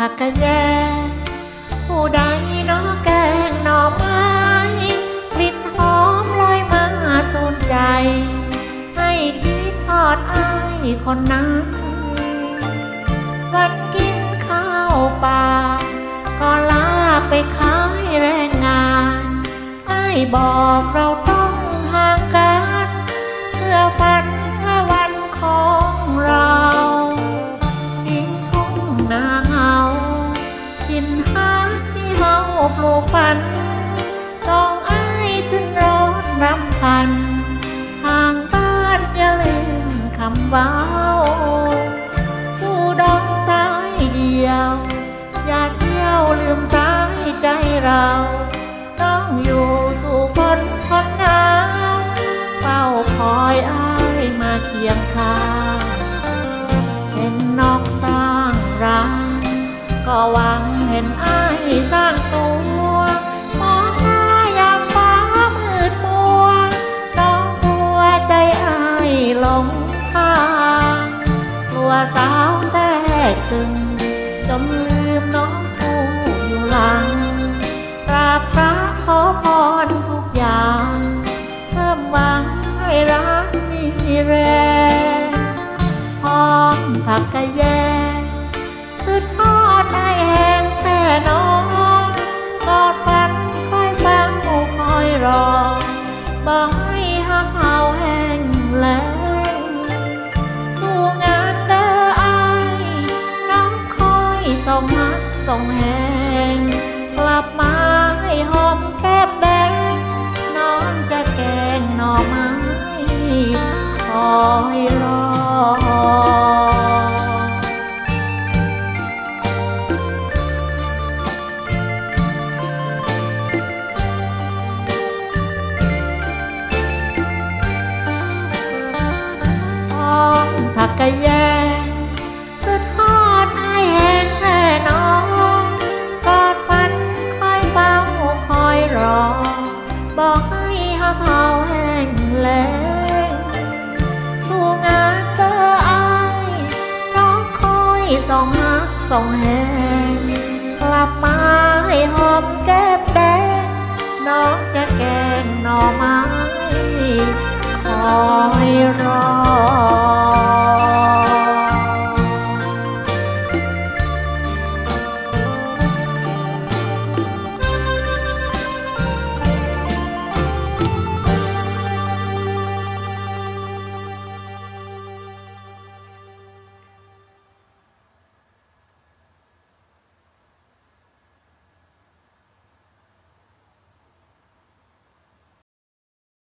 ผักกะแยงผู้ใดน้อแกงหน่อไม้กลิ่นหอมลอยมาสูดใจให้คิดทอดอ้ายคนนั้นวันกินข้าวป่าก็ลาไปขายแรงงานอ้ายบอกเราต้องห่างกันเพื่อฝันละวันของเราทิ้งทุ่งนาเงาทินหาที่เฮาปลูกฝันส่องอ้ายขึ้นรถนำพันห่างบ้านอย่าลืมคำเว้าสู่ดงสายเดียวอย่าเที่ยวลืมสายใจเราต้องอยู่สู่ฝนทนหนาวเฝ้าคอยอ้ายมาเคียงข้างเห็นนกสร้างรังก็หวังเห็นอ้ายสร้างตัวมองหน้ายามฟ้ามืดมัวน้องกลัวใจอ้ายหลงทางกลัวสาวแทรกซึมจนลืมน้องผู้อยู่หลังกราบพระขอพรทุกอย่างเพิ่มหวังให้รักมีแรงหอมผักกะแยงสุดทอดไอแห้งแต่น้องกอดฝันคอยฟังคอยรอบอกให้หักเฮาแห้งแล้งสู่งานเด้ออายน้องคอยส่งมัดส่งแหงกลับมาให้หอมแก้มแดงน้องจะแกงหน่อไม้คอยรอผักกะแยงสุดทอดไอแห้งแท่น้องกอดฝันคอยเฝ้าคอยรอบอกให้หักเฮาแห้งแล้งสู่งานเจออายน้องคอยส่องหักส่องแห้งกลับมาให้หอมแก้มแดงน้องจะแกงหน่อไม้คอยรอ